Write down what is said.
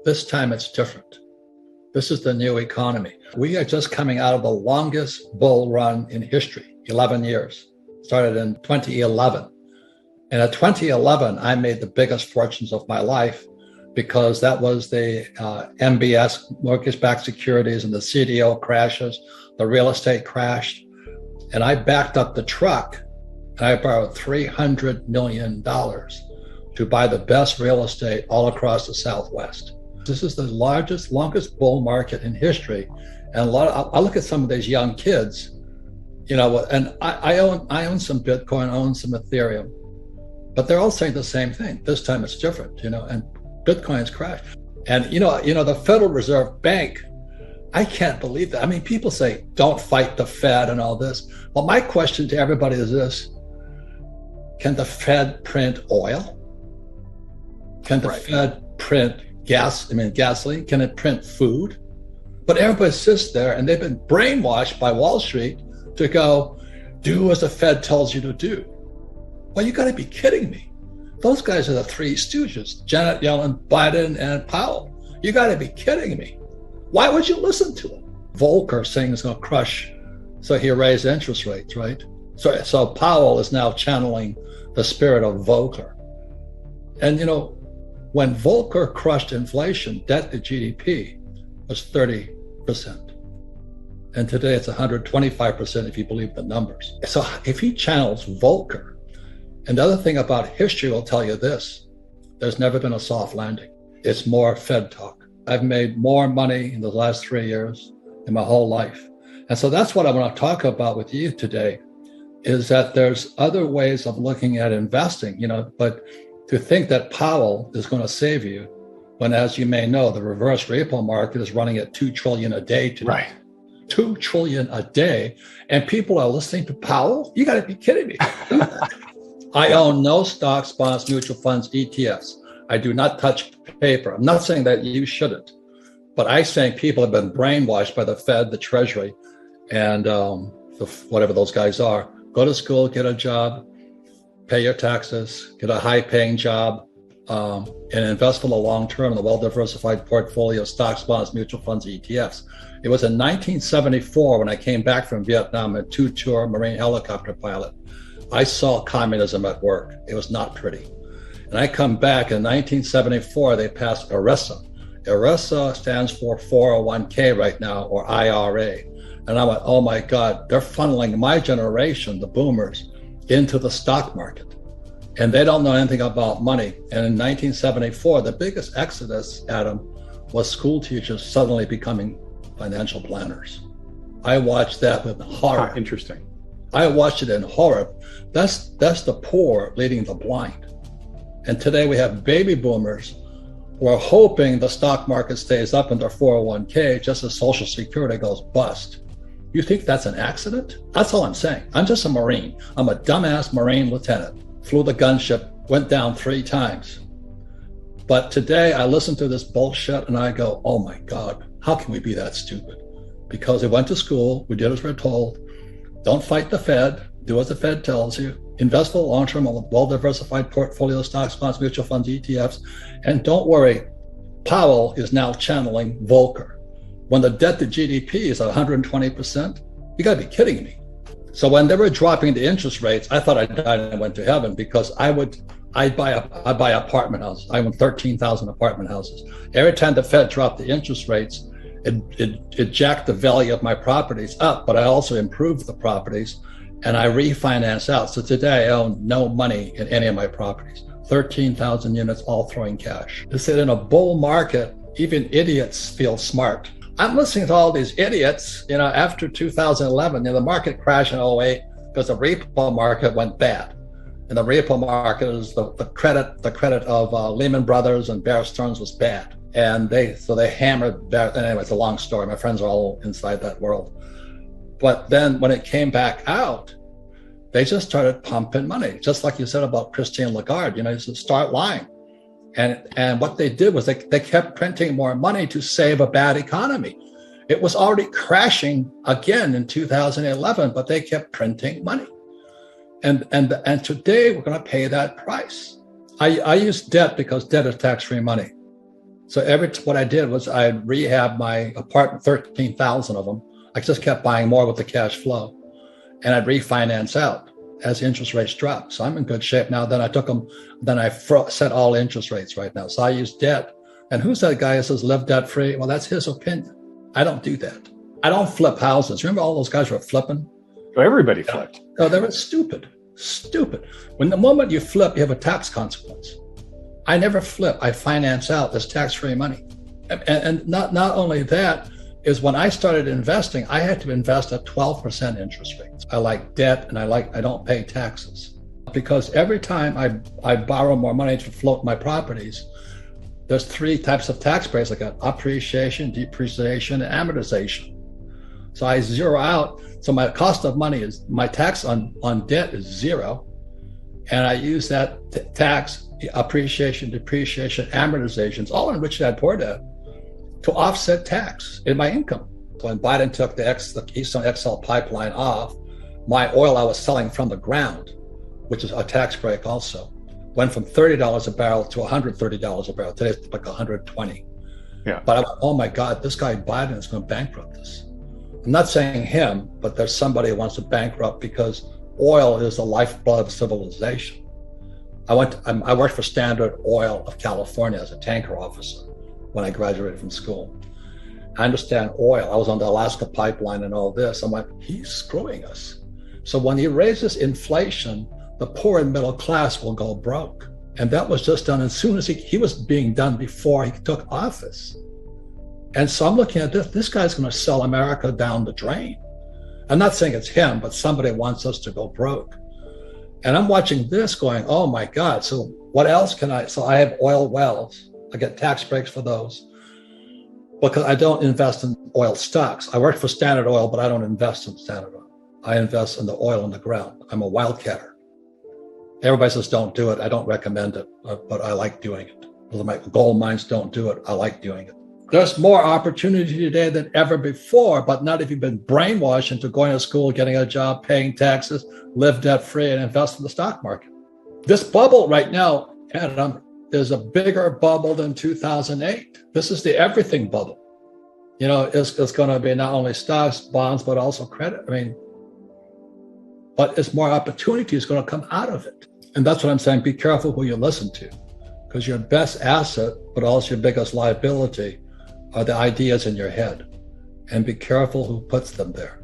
This time it's different. This is the new economy. We are just coming out of the longest bull run in history, 11 years. Started in 2011. And at 2011, I made the biggest fortunes of my life because that was the MBS, mortgage-backed securities, and the CDO crashes, the real estate crashed. And I backed up the truck and I borrowed $300 million to buy the best real estate all across the Southwest. This is the largest, longest bull market in history. And I look at some of these young kids, and I own some Bitcoin, I own some Ethereum, but they're all saying the same thing. This time it's different, and Bitcoin's crashed. And, the Federal Reserve Bank, I can't believe that. I mean, people say, don't fight the Fed and all this. Well, my question to everybody is this: can the Fed print oil? Can the Fed print gasoline? Can it print food? But everybody sits there and they've been brainwashed by Wall Street to go, do as the Fed tells you to do. Well, you got to be kidding me. Those guys are the three stooges, Janet Yellen, Biden, and Powell. You got to be kidding me. Why would you listen to them? Volcker saying it's going to crush, so he raised interest rates, right? So Powell is now channeling the spirit of Volcker. And, when Volcker crushed inflation, debt to GDP was 30%. And today it's 125% if you believe the numbers. So if he channels Volcker, and the other thing about history will tell you this: there's never been a soft landing. It's more Fed talk. I've made more money in the last 3 years in my whole life. And so that's what I want to talk about with you today, is that there's other ways of looking at investing, but to think that Powell is going to save you when, as you may know, the reverse repo market is running at $2 trillion a day today. Right. $2 trillion a day. And people are listening to Powell? You got to be kidding me. I own no stocks, bonds, mutual funds, ETFs. I do not touch paper. I'm not saying that you shouldn't, but I think people have been brainwashed by the Fed, the Treasury, and whatever those guys are. Go to school, get a job, pay your taxes, get a high-paying job, and invest for the long term in a well-diversified portfolio of stocks, bonds, mutual funds, ETFs. It was in 1974 when I came back from Vietnam, a two-tour Marine helicopter pilot. I saw communism at work. It was not pretty. And I come back in 1974, they passed ERISA. ERISA stands for 401k right now, or IRA. And I went, oh my God, they're funneling my generation, the boomers, into the stock market. And they don't know anything about money. And in 1974, the biggest exodus, Adam, was school teachers suddenly becoming financial planners. I watched that with horror. Interesting. I watched it in horror. That's the poor leading the blind. And today we have baby boomers who are hoping the stock market stays up in their 401k just as Social Security goes bust. You think that's an accident? That's all I'm saying. I'm just a Marine. I'm a dumbass Marine lieutenant. Flew the gunship, went down 3 times. But today I listen to this bullshit and I go, oh my God, how can we be that stupid? Because we went to school, we did as we're told. Don't fight the Fed, do as the Fed tells you. Invest for the long term, a well-diversified portfolio of stocks, bonds, mutual funds, ETFs. And don't worry, Powell is now channeling Volcker. When the debt to GDP is 120%, you gotta be kidding me. So when they were dropping the interest rates, I thought I died and went to heaven, because I'd buy apartment houses. I own 13,000 apartment houses. Every time the Fed dropped the interest rates, it jacked the value of my properties up, but I also improved the properties and I refinance out. So today I own no money in any of my properties. 13,000 units, all throwing cash. They said in a bull market, even idiots feel smart. I'm listening to all these idiots, after 2011, the market crashed in 2008 because the repo market went bad. And the repo market is the credit of Lehman Brothers and Bear Stearns was bad. And they hammered Bear. Anyway, it's a long story. My friends are all inside that world. But then when it came back out, they just started pumping money, just like you said about Christine Lagarde, just start lying. And what they did was they kept printing more money to save a bad economy. It was already crashing again in 2011, but they kept printing money. And today we're going to pay that price. I use debt because debt is tax-free money. So what I did was I rehab my apartment, 13,000 of them. I just kept buying more with the cash flow, and I'd refinance out as interest rates dropped. So I'm in good shape now. Then I set all interest rates right now. So I use debt. And who's that guy who says live debt free? Well, that's his opinion. I don't do that. I don't flip houses. Remember all those guys were flipping? So everybody flipped. No, they were stupid. When the moment you flip, you have a tax consequence. I never flip. I finance out. There's tax-free money. And not only that, is when I started investing, I had to invest at 12% interest rates. I like debt, and I don't pay taxes. Because every time I borrow more money to float my properties, there's 3 types of tax breaks. I got appreciation, depreciation, and amortization. So I zero out. So my cost of money is, my tax on debt is 0. And I use that tax, appreciation, depreciation, amortizations, all in which I poured debt, to offset tax in my income. When Biden took the Keystone XL pipeline off, my oil I was selling from the ground, which is a tax break also, went from $30 a barrel to $130 a barrel. Today it's like $120. Yeah. But I went, oh my God, this guy Biden is going to bankrupt us. I'm not saying him, but there's somebody who wants to bankrupt, because oil is the lifeblood of civilization. I worked for Standard Oil of California as a tanker officer when I graduated from school. I understand oil. I was on the Alaska pipeline and all this. I'm like, he's screwing us. So when he raises inflation, the poor and middle class will go broke. And that was just done as soon as he was being done before he took office. And so I'm looking at this guy's going to sell America down the drain. I'm not saying it's him, but somebody wants us to go broke. And I'm watching this going, oh my God. So what else so I have oil wells. I get tax breaks for those, because I don't invest in oil stocks. I work for Standard Oil, but I don't invest in Standard Oil. I invest in the oil in the ground. I'm a wildcatter. Everybody says don't do it. I don't recommend it, but I like doing it. My gold mines don't do it. I like doing it. There's more opportunity today than ever before, but not if you've been brainwashed into going to school, getting a job, paying taxes, live debt-free, and invest in the stock market. This bubble right now, Adam, is a bigger bubble than 2008. This is the everything bubble. You know, it's going to be not only stocks, bonds, but also credit. But it's more opportunity is going to come out of it. And that's what I'm saying. Be careful who you listen to, because your best asset, but also your biggest liability, are the ideas in your head. And be careful who puts them there.